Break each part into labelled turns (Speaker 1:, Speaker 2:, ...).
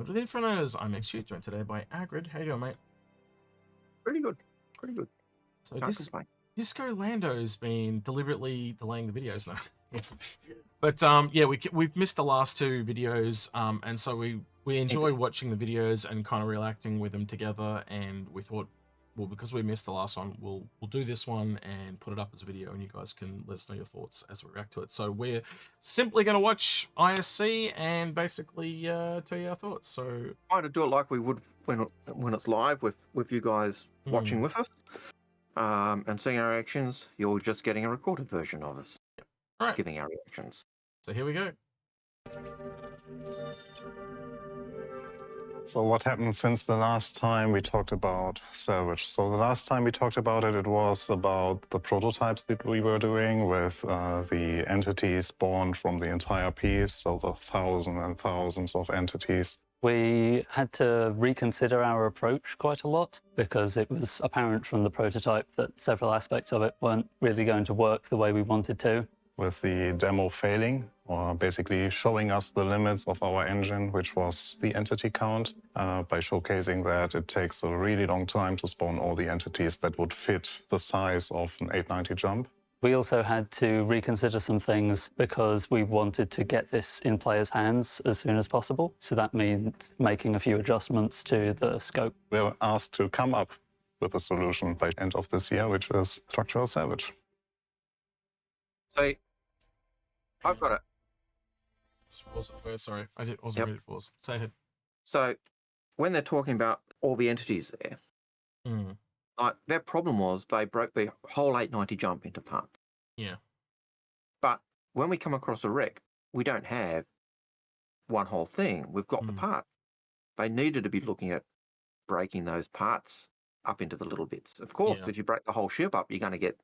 Speaker 1: welcome to the Inforunners. I'm Execute, joined today by Algared. How you doing, mate?
Speaker 2: Pretty good. Pretty good.
Speaker 1: So Disco Lando's been deliberately delaying the videos now. Yes. But yeah, we've missed the last two videos, and so we enjoy watching the videos and kind of reacting with them together. And we thought, well, because we missed the last one, we'll do this one and put it up as a video, and you guys can let us know your thoughts as we react to it. So we're simply going to watch ISC and basically tell you our thoughts. So
Speaker 2: try to do it like we would when it's live with you guys watching with us, and seeing our reactions. You're just getting a recorded version of us, giving our reactions.
Speaker 1: So here we go.
Speaker 3: So what happened since the last time we talked about Salvage? So the last time we talked about it, it was about the prototypes that we were doing with the entities spawned from the entire piece, so the thousands and thousands of entities.
Speaker 4: We had to reconsider our approach quite a lot because it was apparent from the prototype that several aspects of it weren't really going to work the way we wanted to.
Speaker 3: With the demo failing, or basically showing us the limits of our engine, which was the entity count, by showcasing that it takes a really long time to spawn all the entities that would fit the size of an 890 jump.
Speaker 4: We also had to reconsider some things because we wanted to get this in players' hands as soon as possible. So that means making a few adjustments to the scope.
Speaker 3: We were asked to come up with a solution by the end of this year, which is structural salvage.
Speaker 2: So I've got it.
Speaker 1: Just pause it first. Sorry, I wasn't ready to pause. Say ahead.
Speaker 2: So when they're talking about all the entities there, their problem was they broke the whole 890 jump into parts.
Speaker 1: Yeah.
Speaker 2: But when we come across a wreck, we don't have one whole thing. We've got the parts. They needed to be looking at breaking those parts up into the little bits. Of course, if you break the whole ship up, you're going to get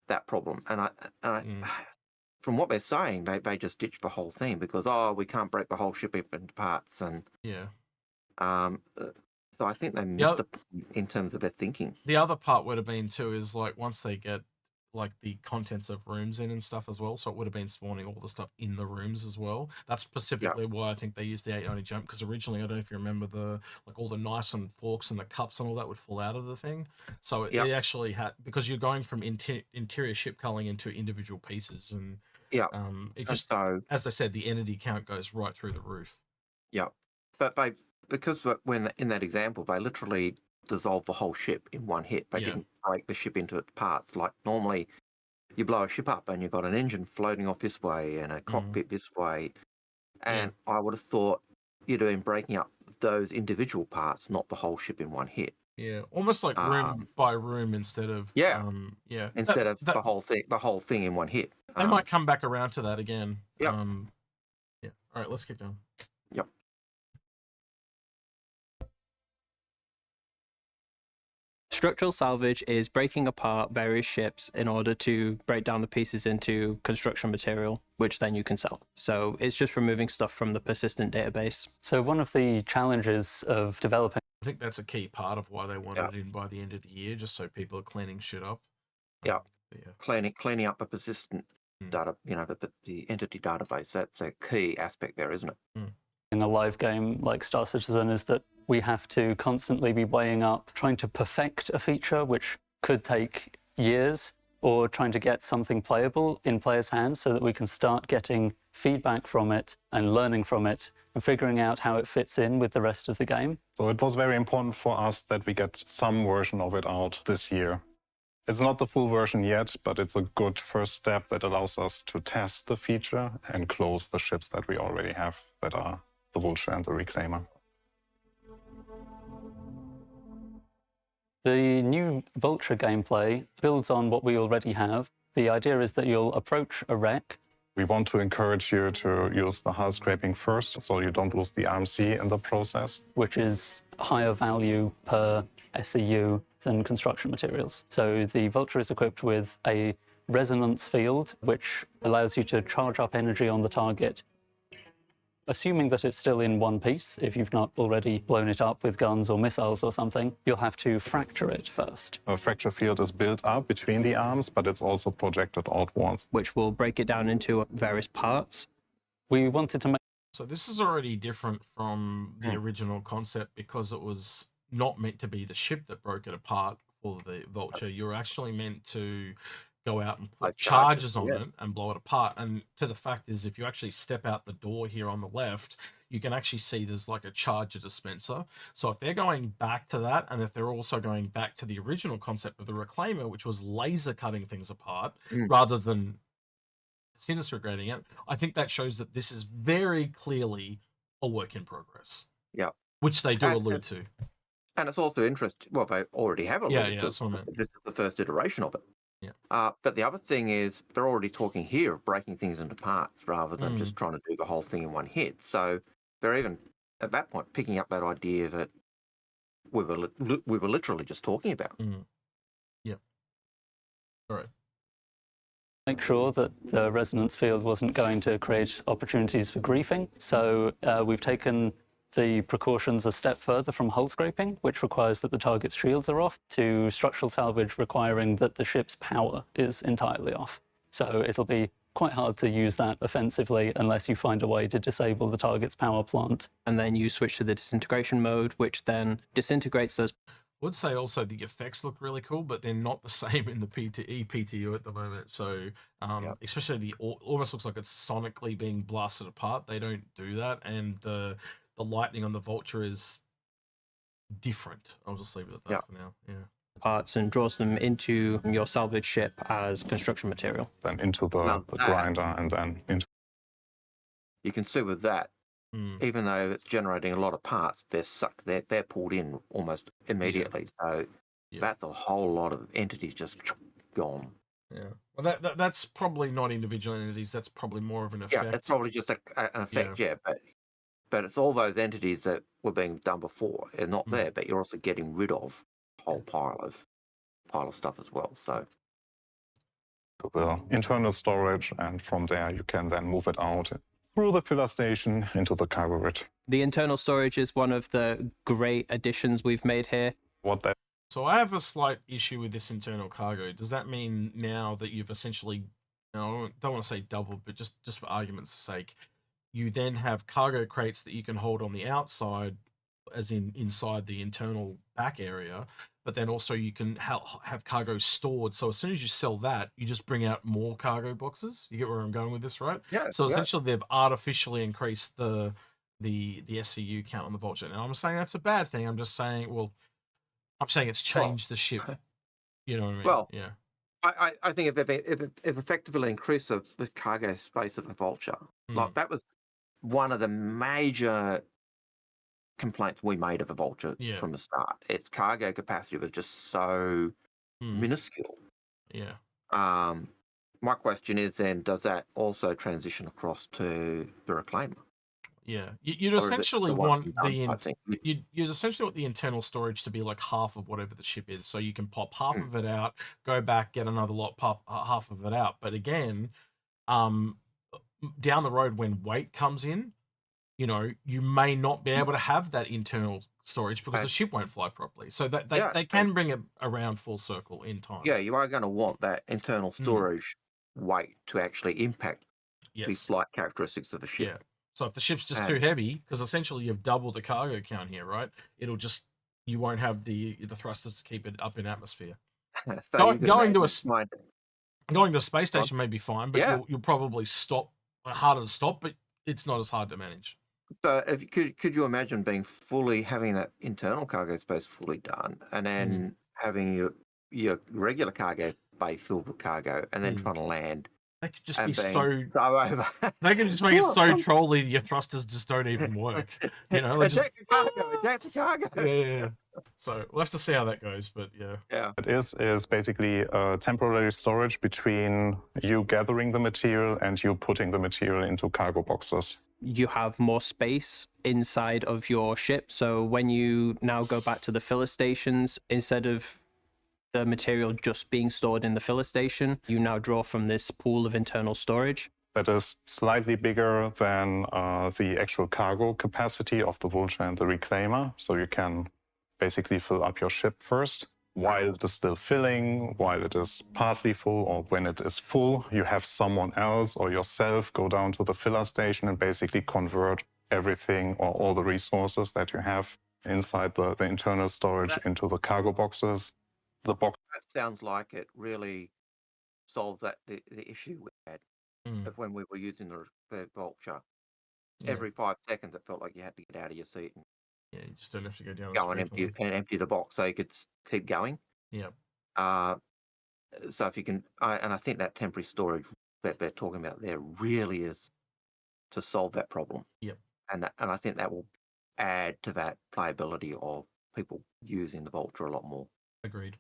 Speaker 2: that problem. And from what they're saying, they just ditched the whole thing because, we can't break the whole ship up into parts. And so I think they missed the point in terms of their thinking.
Speaker 1: The other part would have been too is like once they get like the contents of rooms in and stuff as well, so it would have been spawning all the stuff in the rooms as well. That's specifically why I think they used the 890 jump, because originally, I don't know if you remember, all the knives and forks and the cups and all that would fall out of the thing. So it actually had, because you're going from interior ship culling into individual pieces, and it just, as I said, the entity count goes right through the roof.
Speaker 2: But because when in that example, they literally dissolved the whole ship in one hit. They didn't break the ship into its parts. Like normally you blow a ship up and you've got an engine floating off this way and a cockpit this way. And I would have thought you'd have been breaking up those individual parts, not the whole ship in one hit.
Speaker 1: Yeah, almost like room by room instead of
Speaker 2: instead of the whole thing in one hit.
Speaker 1: They might come back around to that again.
Speaker 2: All
Speaker 1: right, let's keep going.
Speaker 5: Structural salvage is breaking apart various ships in order to break down the pieces into construction material, which then you can sell. So it's just removing stuff from the persistent database.
Speaker 4: So one of the challenges of developing...
Speaker 1: I think that's a key part of why they wanted it in by the end of the year, just so people are cleaning shit up.
Speaker 2: Cleaning up the persistent data, the entity database. That's a key aspect there, isn't it?
Speaker 4: In a live game like Star Citizen is that we have to constantly be weighing up, trying to perfect a feature, which could take years, or trying to get something playable in players' hands so that we can start getting feedback from it and learning from it and figuring out how it fits in with the rest of the game.
Speaker 3: So it was very important for us that we get some version of it out this year. It's not the full version yet, but it's a good first step that allows us to test the feature and close the ships that we already have, that are the Vulture and the Reclaimer.
Speaker 4: The new Vulture gameplay builds on what we already have. The idea is that you'll approach a wreck.
Speaker 3: We want to encourage you to use the hull scraping first, so you don't lose the RMC in the process.
Speaker 4: Which is higher value per SCU than construction materials. So the Vulture is equipped with a resonance field, which allows you to charge up energy on the target. Assuming that it's still in one piece, if you've not already blown it up with guns or missiles or something, you'll have to fracture it first.
Speaker 3: A fracture field is built up between the arms, but it's also projected outwards,
Speaker 5: which will break it down into various parts.
Speaker 4: We wanted to make
Speaker 1: So this is already different from the original concept because it was not meant to be the ship that broke it apart for the Vulture. You're actually meant to go out and put charges on it and blow it apart. And to the fact is, if you actually step out the door here on the left, you can actually see there's like a charger dispenser. So if they're going back to that, and if they're also going back to the original concept of the Reclaimer, which was laser cutting things apart rather than disintegrating it, I think that shows that this is very clearly a work in progress.
Speaker 2: Yeah.
Speaker 1: Which they do allude to.
Speaker 2: And it's also interesting. Well, they already have alluded to.
Speaker 1: That's what I meant.
Speaker 2: This is the first iteration of it.
Speaker 1: Yeah.
Speaker 2: But the other thing is they're already talking here of breaking things into parts rather than just trying to do the whole thing in one hit. So they're even at that point picking up that idea that we were literally just talking about.
Speaker 1: Yeah. All right.
Speaker 4: Make sure that the resonance field wasn't going to create opportunities for griefing. So we've taken the precautions a step further from hull scraping, which requires that the target's shields are off, to structural salvage requiring that the ship's power is entirely off. So it'll be quite hard to use that offensively unless you find a way to disable the target's power plant.
Speaker 5: And then you switch to the disintegration mode, which then disintegrates those.
Speaker 1: Would say also the effects look really cool, but they're not the same in the PTU at the moment. So especially the almost looks like it's sonically being blasted apart. They don't do that, and the lightning on the Vulture is different. I'll just leave it at that for now. Yeah.
Speaker 5: Parts and draws them into your salvage ship as construction material.
Speaker 3: Then into the grinder and then into.
Speaker 2: You can see with that, even though it's generating a lot of parts, they're pulled in almost immediately. So that's a whole lot of entities just gone.
Speaker 1: Yeah. Well, that's probably not individual entities. That's probably more of an effect.
Speaker 2: Yeah, it's probably just an effect. Yeah, but it's all those entities that were being done before. They're not there, but you're also getting rid of a whole pile of stuff as well. So
Speaker 3: the internal storage, and from there you can then move it out through the filler station into the cargo grid.
Speaker 5: The internal storage is one of the great additions we've made here.
Speaker 1: So I have a slight issue with this internal cargo. Does that mean now that you've essentially, I don't want to say doubled, but just for argument's sake, you then have cargo crates that you can hold on the outside, as in inside the internal back area, but then also you can have cargo stored. So as soon as you sell that, you just bring out more cargo boxes. You get where I'm going with this, right?
Speaker 2: Yeah.
Speaker 1: So essentially they've artificially increased the SCU count on the Vulture. And I'm saying that's a bad thing. I'm just saying, it's changed the ship. You know what I mean?
Speaker 2: Well,
Speaker 1: yeah.
Speaker 2: I think if effectively increase of the cargo space of the Vulture, like that was one of the major complaints we made of the Vulture from the start. Its cargo capacity was just so minuscule.
Speaker 1: Yeah.
Speaker 2: My question is then, does that also transition across to the Reclaimer?
Speaker 1: Yeah, you'd essentially want you'd essentially want the internal storage to be like half of whatever the ship is, so you can pop half of it out, go back, get another lot, pop half of it out. But again, down the road when weight comes in, you may not be able to have that internal storage because the ship won't fly properly. So that they can bring it around full circle in time.
Speaker 2: Yeah, you are going to want that internal storage weight to actually impact the flight characteristics of a ship.
Speaker 1: Yeah. So if the ship's just too heavy, because essentially you've doubled the cargo count here, right? You won't have the thrusters to keep it up in atmosphere.
Speaker 2: So
Speaker 1: going to a space station may be fine, but you'll probably stop. Harder to stop, but it's not as hard to manage.
Speaker 2: So could you imagine having that internal cargo space fully done, and then having your regular cargo bay filled with cargo, and then trying to land?
Speaker 1: They could just be so over. They can just make it so trolly your thrusters just don't even work.
Speaker 2: Eject the cargo.
Speaker 1: Yeah. So we'll have to see how that goes, but yeah.
Speaker 3: It is basically a temporary storage between you gathering the material and you putting the material into cargo boxes.
Speaker 5: You have more space inside of your ship. So when you now go back to the filler stations, instead of the material just being stored in the filler station, you now draw from this pool of internal storage.
Speaker 3: That is slightly bigger than the actual cargo capacity of the Vulture and the Reclaimer. So you can basically fill up your ship first. while it is still filling, while it is partly full, or when it is full, you have someone else or yourself go down to the filler station and basically convert everything or all the resources that you have inside the internal storage into the cargo boxes. The box.
Speaker 2: That sounds like it really solved the issue we had of when we were using the Vulture.
Speaker 1: Yeah.
Speaker 2: Every 5 seconds, it felt like you had to get out of your seat and
Speaker 1: Yeah, you just don't have to go down
Speaker 2: go and empty the box so you could keep going.
Speaker 1: Yeah.
Speaker 2: So if you can, and I think that temporary storage that they're talking about there really is to solve that problem.
Speaker 1: Yep.
Speaker 2: And I think that will add to that playability of people using the Vulture a lot more.
Speaker 1: Agreed.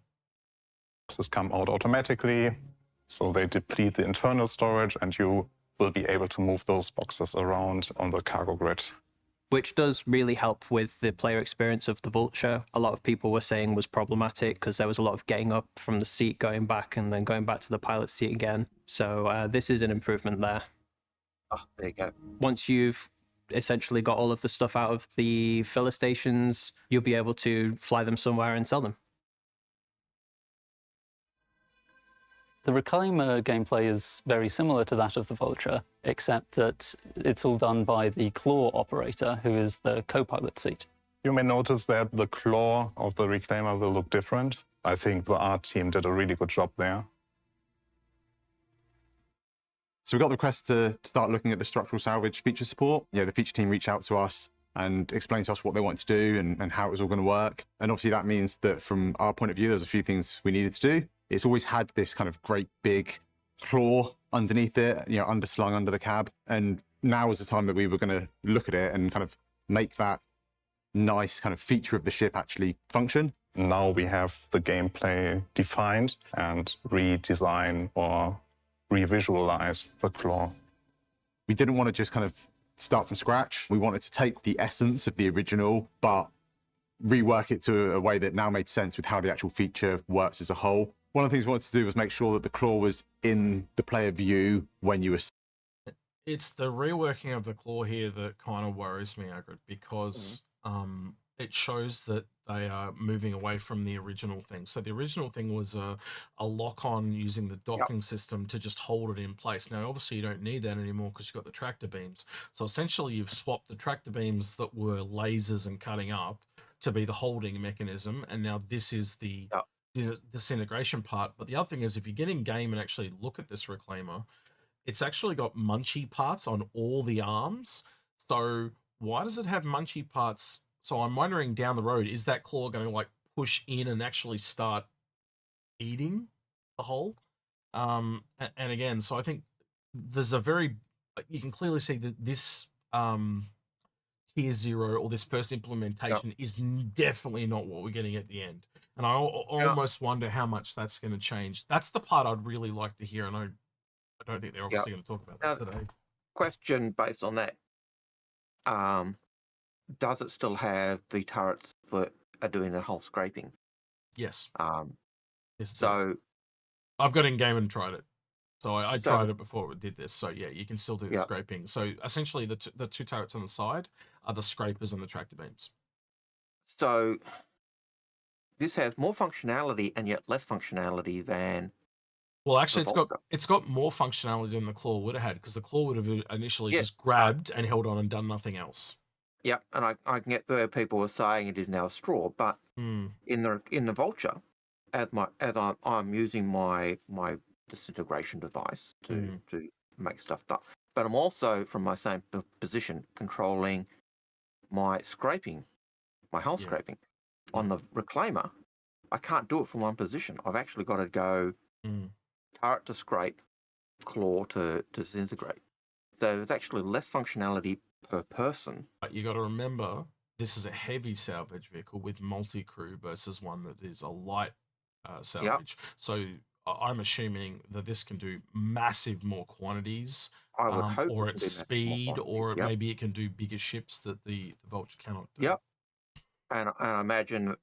Speaker 3: Boxes come out automatically, so they deplete the internal storage, and you will be able to move those boxes around on the cargo grid.
Speaker 5: Which does really help with the player experience of the Vulture. A lot of people were saying was problematic because there was a lot of getting up from the seat, going back, and then going back to the pilot seat again. So this is an improvement there.
Speaker 2: Oh, there you go.
Speaker 5: Once you've essentially got all of the stuff out of the filler stations, you'll be able to fly them somewhere and sell them.
Speaker 4: The Reclaimer gameplay is very similar to that of the Vulture, except that it's all done by the claw operator, who is the co-pilot seat.
Speaker 3: You may notice that the claw of the Reclaimer will look different. I think the art team did a really good job there.
Speaker 6: So we got the request to start looking at the structural salvage feature support. The feature team reached out to us and explained to us what they wanted to do and how it was all going to work. And obviously that means that from our point of view, there's a few things we needed to do. It's always had this kind of great big claw underneath it, underslung under the cab. And now was the time that we were going to look at it and kind of make that nice kind of feature of the ship actually function.
Speaker 3: Now we have the gameplay defined and redesign or revisualize the claw.
Speaker 6: We didn't want to just kind of start from scratch. We wanted to take the essence of the original, but rework it to a way that now made sense with how the actual feature works as a whole. One of the things we wanted to do was make sure that the claw was in the player view when you were...
Speaker 1: It's the reworking of the claw here that kind of worries me, Algared, because it shows that they are moving away from the original thing. So the original thing was a lock-on using the docking system to just hold it in place. Now, obviously, you don't need that anymore because you've got the tractor beams. So essentially, you've swapped the tractor beams that were lasers and cutting up to be the holding mechanism, and now this is the disintegration part. But the other thing is, if you get in game and actually look at this Reclaimer, it's actually got munchy parts on all the arms. So why does it have munchy parts? So I'm wondering down the road, is that claw going to like push in and actually start eating the hole? And again, so I think there's a very, you can clearly see that this tier 0 or this first implementation is definitely not what we're getting at the end. And I almost wonder how much that's going to change. That's the part I'd really like to hear, and I don't think they're obviously going to talk about that today.
Speaker 2: Question based on that. Does it still have the turrets that are doing the whole scraping?
Speaker 1: Yes. Yes,
Speaker 2: so
Speaker 1: I've got in game and tried it. So I tried it before it did this. So yeah, you can still do the scraping. So essentially the two turrets on the side are the scrapers and the tractor beams.
Speaker 2: So this has more functionality and yet less functionality than...
Speaker 1: Well, actually, it's got more functionality than the claw would have had, because the claw would have initially just grabbed and held on and done nothing else.
Speaker 2: Yeah, and I can get where people are saying it is now a straw, but in the Vulture, as I'm using my disintegration device to make stuff done, but I'm also from my same position controlling my scraping, my hull scraping. On the Reclaimer, I can't do it from one position. I've actually got to go turret to scrape, claw to disintegrate. So there's actually less functionality per person.
Speaker 1: But you got to remember, this is a heavy salvage vehicle with multi-crew versus one that is a light salvage. So I'm assuming that this can do massive more quantities,
Speaker 2: I would hope,
Speaker 1: or at speed, or maybe it can do bigger ships that the Vulture cannot do.
Speaker 2: Yep. And I imagine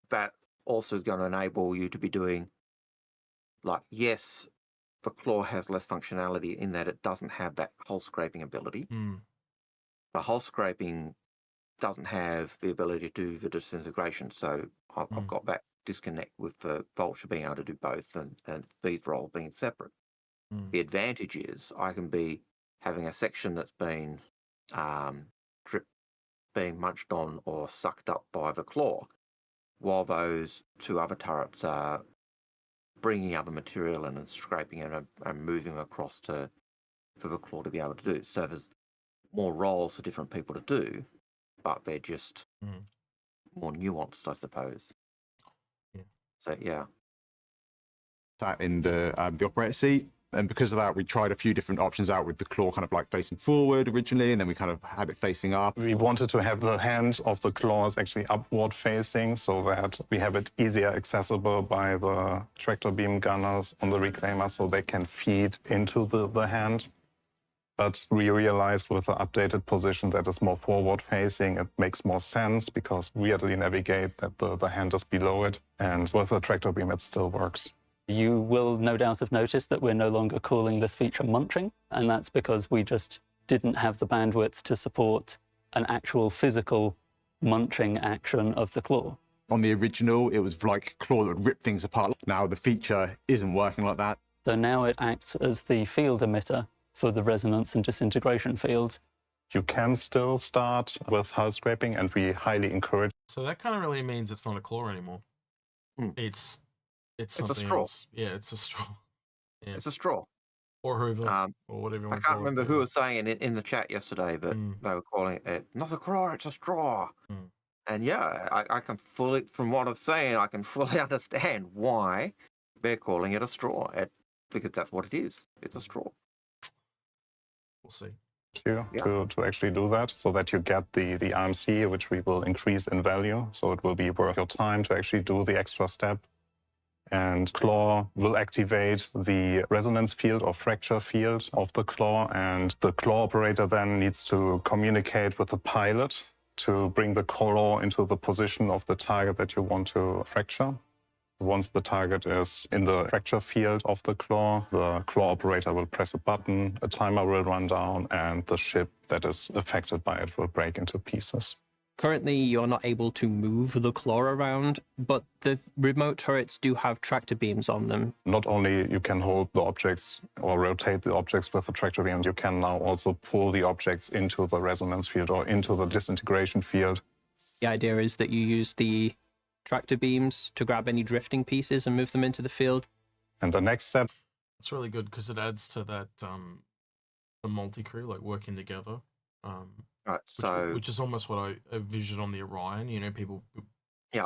Speaker 2: that also is going to enable you to be doing, like, yes, the claw has less functionality in that it doesn't have that hull scraping ability. The hull scraping doesn't have the ability to do the disintegration. So I've got that disconnect with the Vulture being able to do both and these roles being separate. The advantage is I can be having a section that's been being munched on or sucked up by the claw, while those two other turrets are bringing other material in and scraping it and moving across for the claw to be able to do. So there's more roles for different people to do, but they're just more nuanced, I suppose.
Speaker 1: Yeah.
Speaker 2: So yeah.
Speaker 6: Sat in the operator seat, and because of that, we tried a few different options out with the claw kind of like facing forward originally, and then we kind of had it facing up.
Speaker 3: We wanted to have the hand of the claws actually upward facing so that we have it easier accessible by the tractor beam gunners on the reclaimer so they can feed into the hand. But we realized with the updated position that is more forward facing, it makes more sense because we had to navigate that the hand is below it, and with the tractor beam it still works.
Speaker 4: You will no doubt have noticed that we're no longer calling this feature munching, and that's because we just didn't have the bandwidth to support an actual physical munching action of the claw.
Speaker 6: On the original, it was like claw that would rip things apart. Now the feature isn't working like that.
Speaker 4: So now it acts as the field emitter for the resonance and disintegration field.
Speaker 3: You can still start with hull scraping, and we highly encourage.
Speaker 1: So that kind of really means it's not a claw anymore. It's something
Speaker 2: a straw.
Speaker 1: else. Yeah, it's a straw. Yeah.
Speaker 2: It's a straw.
Speaker 1: Or Hoover, or whatever you
Speaker 2: I
Speaker 1: want to
Speaker 2: can't
Speaker 1: call
Speaker 2: remember
Speaker 1: it.
Speaker 2: who was saying it in the chat yesterday, but they were calling it not a claw, it's a straw. And yeah, I can fully, from what I've seen, I can fully understand why they're calling it a straw, because that's what it is. It's a straw.
Speaker 1: We'll see.
Speaker 3: To actually do that so that you get the RMC, which we will increase in value. So it will be worth your time to actually do the extra step. And claw will activate the resonance field or fracture field of the claw. And the claw operator then needs to communicate with the pilot to bring the claw into the position of the target that you want to fracture. Once the target is in the fracture field of the claw operator will press a button, a timer will run down, and the ship that is affected by it will break into pieces.
Speaker 5: Currently, you're not able to move the claw around, but the remote turrets do have tractor beams on them.
Speaker 3: Not only you can hold the objects or rotate the objects with the tractor beams, you can now also pull the objects into the resonance field or into the disintegration field.
Speaker 5: The idea is that you use the tractor beams to grab any drifting pieces and move them into the field.
Speaker 3: And the next step...
Speaker 1: It's really good because it adds to that the multi-crew, like working together.
Speaker 2: Right,
Speaker 1: which is almost what I envisioned on the Orion. You know, people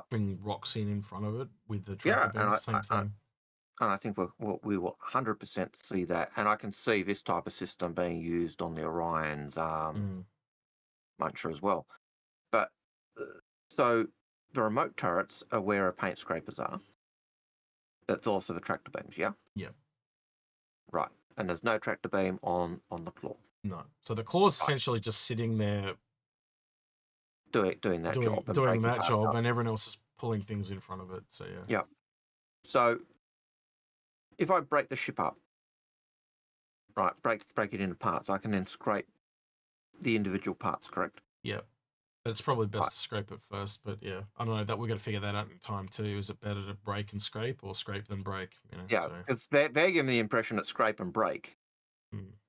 Speaker 1: bring rocks in front of it with the tractor beams, same thing.
Speaker 2: And I think we will 100% see that. And I can see this type of system being used on the Orion's muncher as well. But so the remote turrets are where our paint scrapers are. That's also the tractor beams, yeah?
Speaker 1: Yeah.
Speaker 2: Right. And there's no tractor beam on the claw.
Speaker 1: No. So the claw's essentially just sitting there
Speaker 2: doing that job.
Speaker 1: Doing that job, and everyone else is pulling things in front of it. So yeah.
Speaker 2: Yeah. So if I break the ship up, right, break it into parts, I can then scrape the individual parts, correct?
Speaker 1: Yeah. But it's probably best to scrape it first, but yeah. I don't know, that we're gonna figure that out in time too. Is it better to break and scrape or scrape then break? You know,
Speaker 2: yeah, because they're giving the impression that scrape and break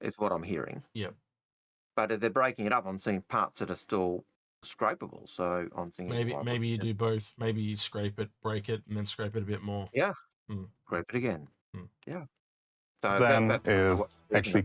Speaker 2: is what I'm hearing.
Speaker 1: Yep.
Speaker 2: But if they're breaking it up, I'm seeing parts that are still scrapable. So I'm thinking
Speaker 1: maybe you do both. Maybe you scrape it, break it, and then scrape it a bit more.
Speaker 2: Yeah. Scrape it again. Yeah. So
Speaker 3: then is actually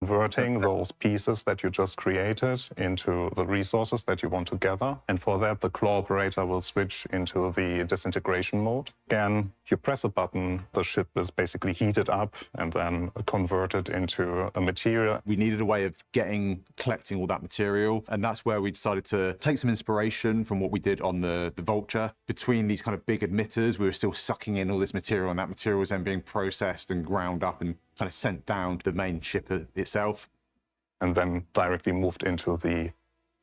Speaker 3: converting those pieces that you just created into the resources that you want to gather. And for that, the claw operator will switch into the disintegration mode. Again, you press a button, the ship is basically heated up and then converted into a material.
Speaker 6: We needed a way of collecting all that material. And that's where we decided to take some inspiration from what we did on the Vulture. Between these kind of big emitters, we were still sucking in all this material, and that material was then being processed and ground up and kind of sent down to the main ship itself.
Speaker 3: And then directly moved into the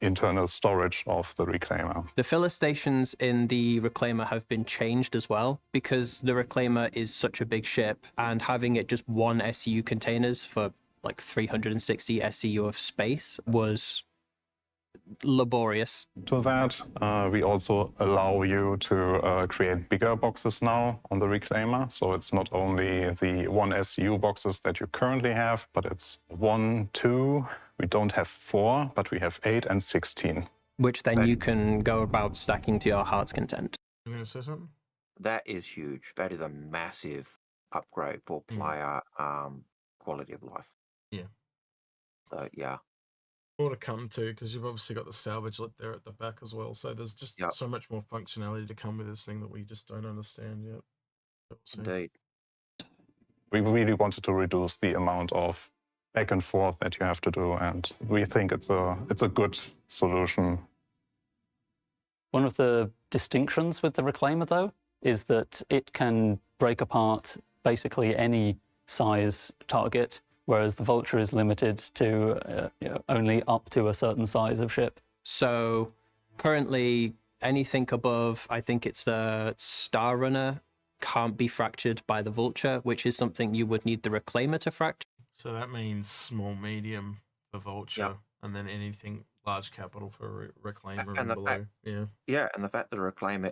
Speaker 3: internal storage of the reclaimer.
Speaker 5: The filler stations in the reclaimer have been changed as well, because the reclaimer is such a big ship, and having it just one SCU containers for like 360 SCU of space was laborious.
Speaker 3: To that, we also allow you to create bigger boxes now on the Reclaimer. So it's not only the 1 SU boxes that you currently have, but it's 1, 2. We don't have 4, but we have 8 and 16.
Speaker 5: Which then you can go about stacking to your heart's content.
Speaker 1: You going to say something?
Speaker 2: That is huge. That is a massive upgrade for player quality of life.
Speaker 1: Yeah.
Speaker 2: So, yeah.
Speaker 1: More to come to, because you've obviously got the salvage lit there at the back as well. So there's just so much more functionality to come with this thing that we just don't understand yet.
Speaker 2: Indeed.
Speaker 3: We really wanted to reduce the amount of back and forth that you have to do, and we think it's a good solution.
Speaker 4: One of the distinctions with the Reclaimer, though, is that it can break apart basically any size target, whereas the Vulture is limited to only up to a certain size of ship.
Speaker 5: So currently, anything above, I think it's a Star Runner, can't be fractured by the Vulture, which is something you would need the Reclaimer to fracture.
Speaker 1: So that means small, medium for Vulture, and then anything large capital for Reclaimer and below.
Speaker 2: Yeah, and the fact that a Reclaimer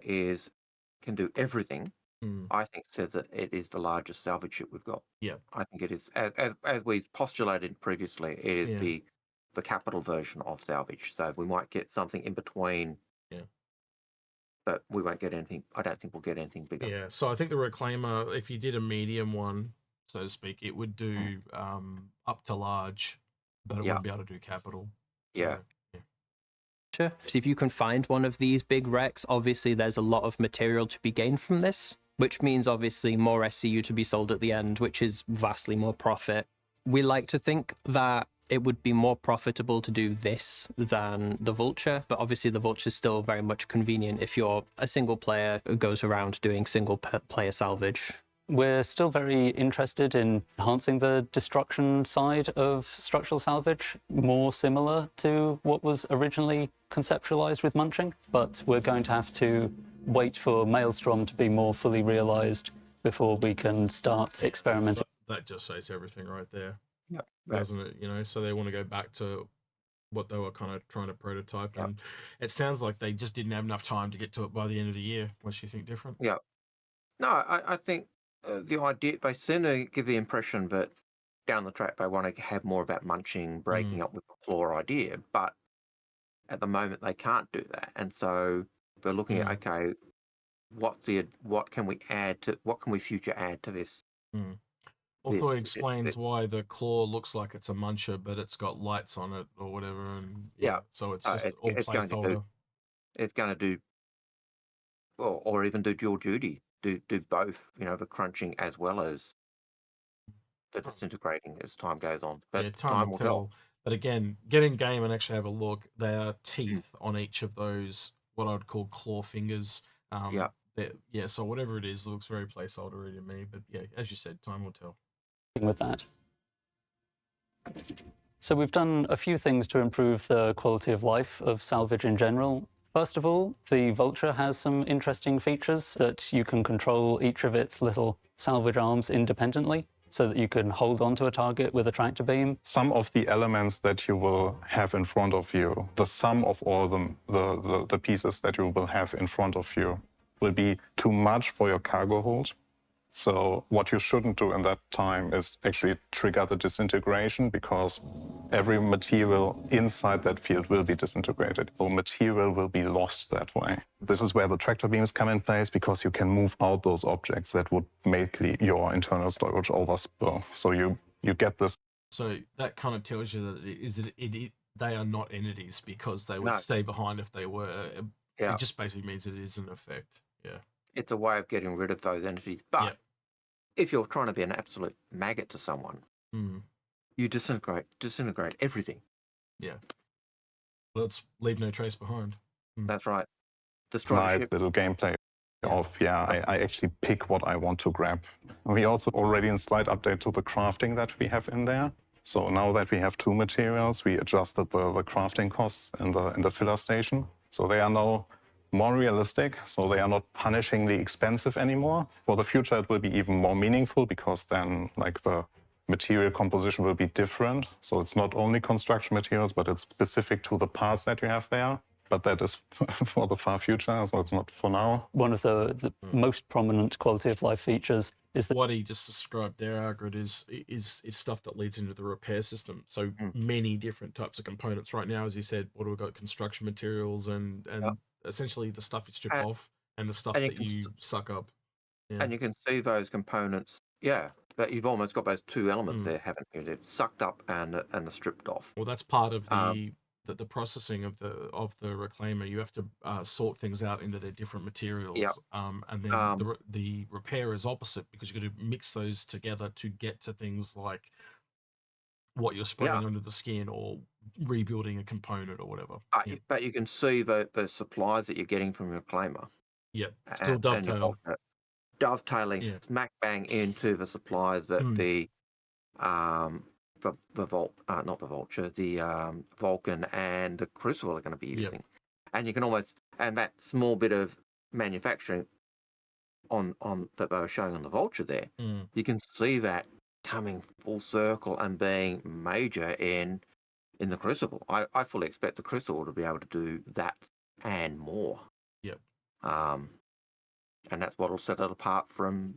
Speaker 2: can do everything, I think says that it is the largest salvage ship we've got.
Speaker 1: Yeah.
Speaker 2: I think it is, as we postulated previously, it is the capital version of salvage. So we might get something in between.
Speaker 1: Yeah.
Speaker 2: But we won't get anything. I don't think we'll get anything bigger.
Speaker 1: Yeah. So I think the Reclaimer, if you did a medium one, so to speak, it would do up to large, but it wouldn't be able to do capital. So,
Speaker 5: So if you can find one of these big wrecks, obviously there's a lot of material to be gained from this, which means obviously more SCU to be sold at the end, which is vastly more profit. We like to think that it would be more profitable to do this than the Vulture, but obviously the Vulture is still very much convenient if you're a single player who goes around doing single player salvage.
Speaker 4: We're still very interested in enhancing the destruction side of structural salvage, more similar to what was originally conceptualized with munching, but we're going to have to wait for Maelstrom to be more fully realized before we can start experimenting.
Speaker 1: That just says everything right there,
Speaker 2: Yeah,
Speaker 1: doesn't it? You know, so they want to go back to what they were kind of trying to prototype, and it sounds like they just didn't have enough time to get to it by the end of the year. Unless you think different?
Speaker 2: Yeah. No, I think the idea, they seem to give the impression that down the track they want to have more about munching, breaking up with the claw idea, but at the moment they can't do that, and so they're looking at what can we future add to this.
Speaker 1: Also, it explains why the claw looks like it's a muncher, but it's got lights on it or whatever, and so it's just all placeholder.
Speaker 2: It's going to do, or even do dual duty. Do both, the crunching as well as the disintegrating as time goes on. But time will tell.
Speaker 1: But again, get in game and actually have a look. There are teeth on each of those, what I'd call claw fingers. So whatever it is, looks very placeholder to me. But yeah, as you said, time will tell.
Speaker 4: With that. So we've done a few things to improve the quality of life of salvage in general. First of all, the Vulture has some interesting features that you can control each of its little salvage arms independently, so that you can hold onto a target with a tractor beam.
Speaker 3: Some of the elements that you will have in front of you, the sum of all the pieces that you will have in front of you, will be too much for your cargo hold. So what you shouldn't do in that time is actually trigger the disintegration, because every material inside that field will be disintegrated. So material will be lost that way. This is where the tractor beams come in place, because you can move out those objects that would make your internal storage overspill. So you get this.
Speaker 1: So that kind of tells you that they are not entities, because they would stay behind if they were. It just basically means it is an effect. Yeah.
Speaker 2: It's a way of getting rid of those entities. But if you're trying to be an absolute maggot to someone, you disintegrate everything.
Speaker 1: Yeah. Let's leave no trace behind.
Speaker 2: That's right. Destroy
Speaker 3: nice little gameplay of, I actually pick what I want to grab. We also already in slight update to the crafting that we have in there. So now that we have 2 materials, we adjusted the crafting costs in the filler station. So they are now more realistic, so they are not punishingly expensive anymore. For the future, it will be even more meaningful, because then like the material composition will be different. So it's not only construction materials, but it's specific to the parts that you have there. But that is for the far future, so it's not for now.
Speaker 4: One of the most prominent quality of life features is that
Speaker 1: what he just described there, Algared, is stuff that leads into the repair system. So many different types of components right now, as you said. What do we got? Construction materials and essentially the stuff you strip off and the stuff that you suck up. Yeah.
Speaker 2: And you can see those components. Yeah, but you've almost got those two elements there, haven't you? It's sucked up and the stripped off.
Speaker 1: Well, that's part of the processing of the reclaimer. You have to sort things out into their different materials. And then the repair is opposite, because you've got to mix those together to get to things like what you're spraying under the skin or rebuilding a component or whatever.
Speaker 2: But you can see the supplies that you're getting from your reclaimer.
Speaker 1: Yep, still dovetail.
Speaker 2: Dovetailing smack bang into the supplies that the Vulture, the Vulcan and the Crucible are going to be using. And you can almost, and that small bit of manufacturing on that they were showing on the Vulture there, you can see that coming full circle and being major in the Crucible. I fully expect the Crucible to be able to do that and more.
Speaker 1: Yep.
Speaker 2: And that's what will set it apart from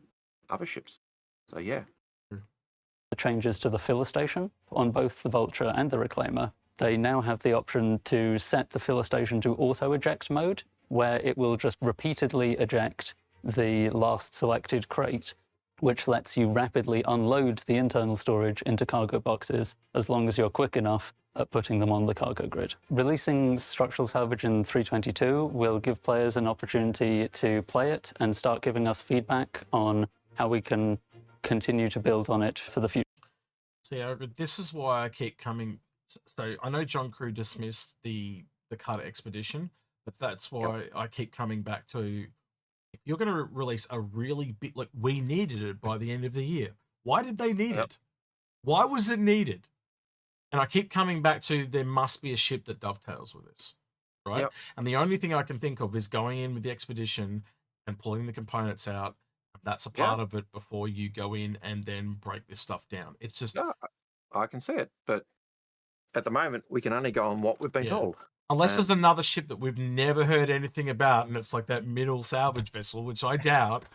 Speaker 2: other ships. So yeah.
Speaker 4: The changes to the filler station on both the Vulture and the Reclaimer, they now have the option to set the filler station to auto-eject mode, where it will just repeatedly eject the last selected crate, which lets you rapidly unload the internal storage into cargo boxes as long as you're quick enough at putting them on the cargo grid. Releasing Structural Salvage in 3.22 will give players an opportunity to play it and start giving us feedback on how we can continue to build on it for the future.
Speaker 1: See, this is why I keep coming. So I know John Crew dismissed the Carter Expedition, but that's why I keep coming back to, if you're going to release a really big, like we needed it by the end of the year. Why did they need it? Why was it needed? And I keep coming back to, there must be a ship that dovetails with this, right? And the only thing I can think of is going in with the Expedition and pulling the components out. That's a part of it before you go in and then break this stuff down. It's just...
Speaker 2: I can see it, but at the moment, we can only go on what we've been told.
Speaker 1: Unless there's another ship that we've never heard anything about, and it's like that middle salvage vessel, which I doubt.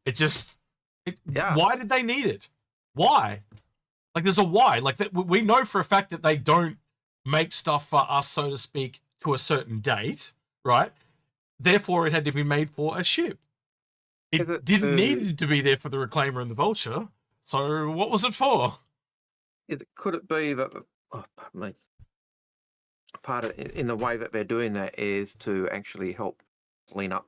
Speaker 1: It just... Why did they need it? Why? Like, there's a why. Like, we know for a fact that they don't make stuff for us, so to speak, to a certain date, right? Therefore, it had to be made for a ship. It didn't need to be there for the Reclaimer and the Vulture. So what was it for?
Speaker 2: Could it be that, pardon me, part of in the way that they're doing that is to actually help clean up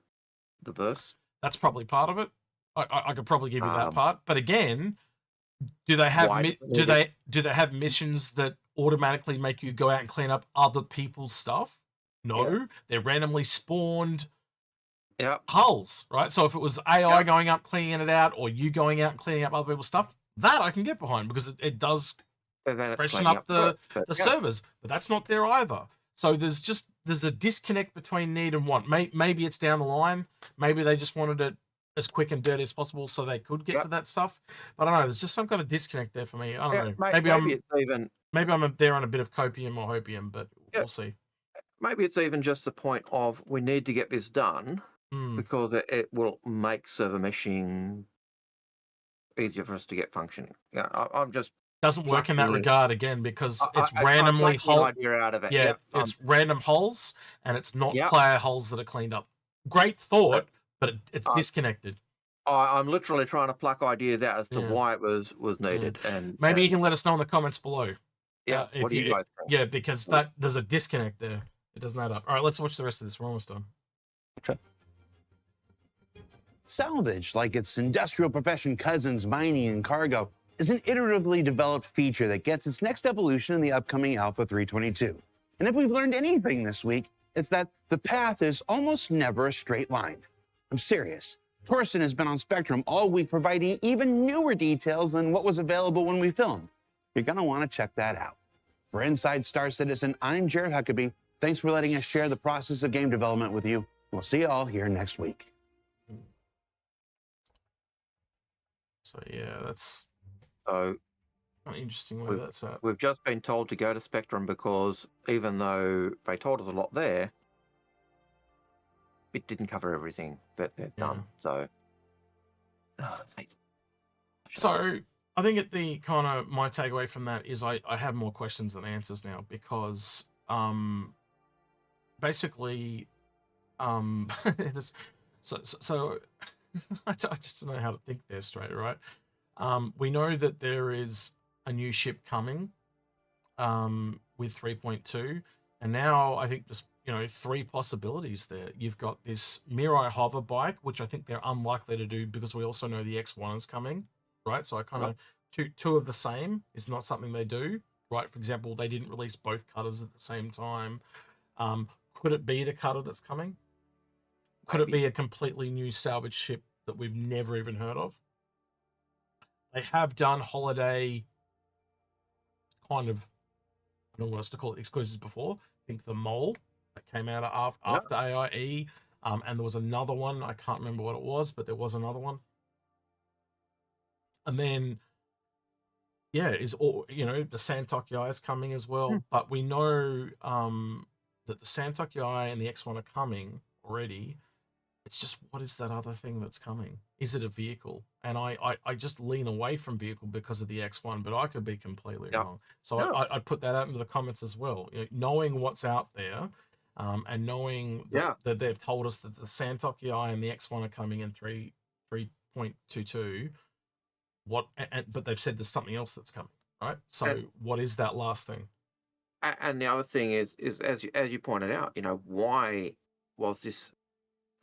Speaker 2: the verse?
Speaker 1: That's probably part of it. I could probably give you that part. But again, do they have do they have missions that automatically make you go out and clean up other people's stuff? No, they're randomly spawned hulls, right? So if it was AI going up cleaning it out, or you going out and cleaning up other people's stuff, that I can get behind, because it does freshen up the servers. But that's not there either. So there's a disconnect between need and want. Maybe it's down the line. Maybe they just wanted it as quick and dirty as possible so they could get to that stuff. But I don't know. There's just some kind of disconnect there for me. I don't know. Maybe I'm there on a bit of copium or hopium, but we'll see.
Speaker 2: Maybe it's even just the point of, we need to get this done because it will make server meshing easier for us to get functioning. Yeah, I'm just
Speaker 1: doesn't work in that regard again, because it's randomly it's random holes, and it's not player holes that are cleaned up. Great thought, but it's disconnected.
Speaker 2: I'm literally trying to pluck ideas out as to why it was needed, and
Speaker 1: maybe you can let us know in the comments below.
Speaker 2: What do you guys think?
Speaker 1: Yeah, because there's a disconnect there. It doesn't add up. All right, let's watch the rest of this. We're almost done.
Speaker 4: Okay.
Speaker 7: Salvage, like its industrial profession cousins, mining and cargo, is an iteratively developed feature that gets its next evolution in the upcoming Alpha 3.22. And if we've learned anything this week, it's that the path is almost never a straight line. I'm serious. Torsten has been on Spectrum all week, providing even newer details than what was available when we filmed. You're going to want to check that out. For Inside Star Citizen, I'm Jared Huckabee. Thanks for letting us share the process of game development with you. We'll see you all here next week.
Speaker 1: So yeah, that's...
Speaker 2: So
Speaker 1: Interesting where that's at.
Speaker 2: We've just been told to go to Spectrum because even though they told us a lot there, it didn't cover everything that they've done. So,
Speaker 1: so I think the kind of my takeaway from that is I have more questions than answers now, because basically so I just don't know how to think there straight, right? We know that there is a new ship coming with 3.2, and now I think there's 3 possibilities there. You've got this Mirai hover bike, which I think they're unlikely to do because we also know the X1 is coming, right? So I kind of two of the same is not something they do, right? For example, they didn't release both cutters at the same time. Could it be the cutter that's coming? Could it be a completely new salvage ship that we've never even heard of? They have done holiday kind of, I don't know what else to call it, exclusives before. I think the Mole that came out after AIE, and there was another one. I can't remember what it was, but there was another one. And then, is all the Santok Yai is coming as well. But we know that the Santok Yai and the X1 are coming already. It's just, what is that other thing that's coming? Is it a vehicle? And I just lean away from vehicle because of the X1, but I could be completely wrong. So I'd put that out into the comments as well. Knowing what's out there, and knowing that they've told us that the Santok Yai and the X1 are coming in 3.22. But they've said there's something else that's coming, right? So what is that last thing?
Speaker 2: And the other thing is as you pointed out, why was this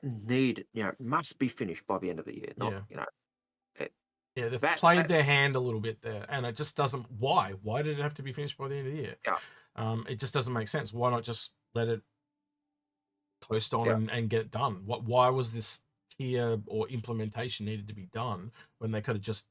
Speaker 2: needed? Must be finished by the end of the year. Not
Speaker 1: they've played their hand a little bit there, and it just doesn't. Why did it have to be finished by the end of the year? It just doesn't make sense. Why not just let it post on and get it done? Why was this tier or implementation needed to be done when they could have just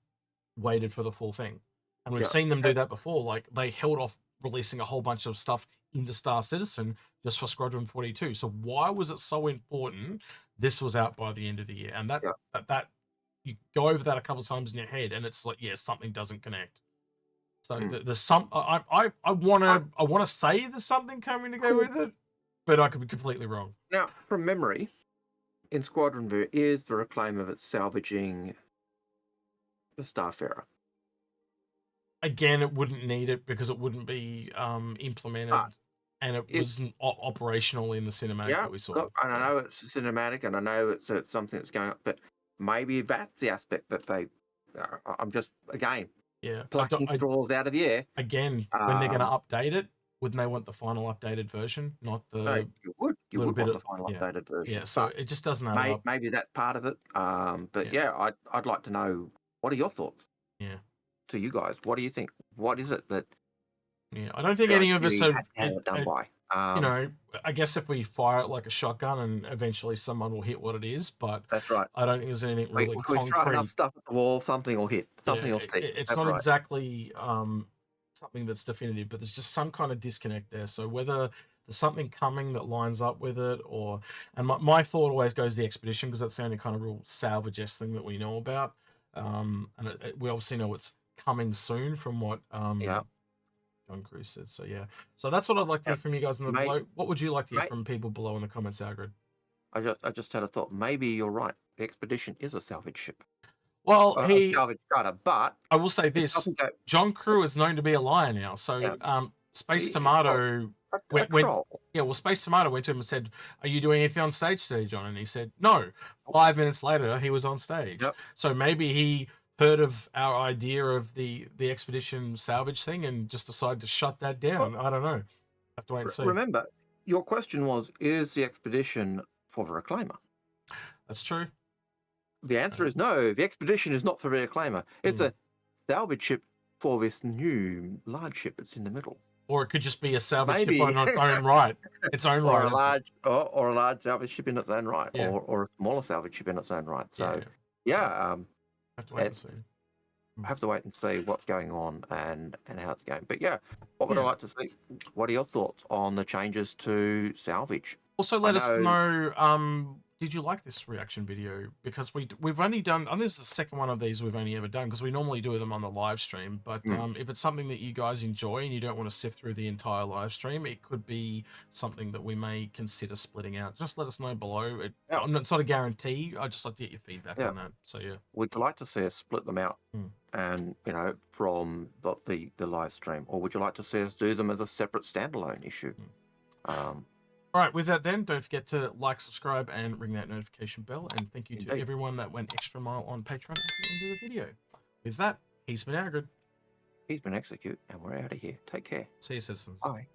Speaker 1: waited for the full thing? And we've seen them do that before. Like, they held off releasing a whole bunch of stuff into Star Citizen just for Squadron 42. So why was it so important this was out by the end of the year? And that you go over that a couple of times in your head, and it's like, something doesn't connect. So there's some. I want to say there's something coming to go with it, but I could be completely wrong.
Speaker 2: Now, from memory, in Squadron there is the reclaim of it salvaging the Starfarer.
Speaker 1: Again, it wouldn't need it because it wouldn't be implemented, and it wasn't operational in the cinematic that we saw.
Speaker 2: Look, and I know it's cinematic, and I know it's something that's going up, but maybe that's the aspect that they. I'm just plucking straws out of the air.
Speaker 1: Again, when they're going to update it, wouldn't they want the final updated version, not the?
Speaker 2: You would want the final updated version.
Speaker 1: Yeah, so it just doesn't add up.
Speaker 2: Maybe that's part of it. But I'd like to know, what are your thoughts?
Speaker 1: Yeah.
Speaker 2: To you guys, what do you think? What is it that?
Speaker 1: Yeah, I don't think any of us are
Speaker 2: done by.
Speaker 1: I guess if we fire it like a shotgun, and eventually someone will hit what it is, but
Speaker 2: that's right.
Speaker 1: I don't think there's anything really concrete.
Speaker 2: We throw enough stuff at the wall, something will hit. Something will stick.
Speaker 1: It's not exactly something that's definitive, but there's just some kind of disconnect there. So whether there's something coming that lines up with it, and my thought always goes the Expedition, because that's the only kind of real salvage-esque thing that we know about. And we obviously know it's coming soon from what John Cruz said. So that's what I'd like to hear from you guys in the below. What would you like to hear from people below in the comments, Algared?
Speaker 2: I just had a thought. Maybe you're right. The Expedition is a salvage ship.
Speaker 1: Well,
Speaker 2: salvage cutter, but
Speaker 1: I will say this: John Crew is known to be a liar now. So Space Tomato Space Tomato went to him and said, "Are you doing anything on stage today, John?" And he said, "No." 5 minutes later, he was on stage. So maybe he heard of our idea of the Expedition salvage thing and just decided to shut that down. I don't know. Have to wait and see.
Speaker 2: Remember, your question was, is the Expedition for the Reclaimer?
Speaker 1: That's true.
Speaker 2: The answer is no. The Expedition is not for the Reclaimer. It's a salvage ship for this new large ship that's in the middle.
Speaker 1: Or it could just be a salvage ship on its own right.
Speaker 2: Or a large salvage ship in its own right. Or a smaller salvage ship in its own right. So
Speaker 1: have to wait and see.
Speaker 2: Have to wait and see what's going on and how it's going. But what would I like to see? What are your thoughts on the changes to salvage?
Speaker 1: Also, let us know did you like this reaction video? Because we've only done, and this is the second one of these we've only ever done, because we normally do them on the live stream. But if it's something that you guys enjoy and you don't want to sift through the entire live stream, it could be something that we may consider splitting out. Just let us know below. It's not a guarantee. I just like to get your feedback on that. So yeah,
Speaker 2: would you like to see us split them out, and from the live stream, or would you like to see us do them as a separate standalone issue?
Speaker 1: All right, with that then, don't forget to like, subscribe, and ring that notification bell. And thank you to everyone that went extra mile on Patreon at the end of the video. With that, he's been Algared.
Speaker 2: He's been Execute, and we're out of here. Take care.
Speaker 1: See you, citizens.
Speaker 2: Bye.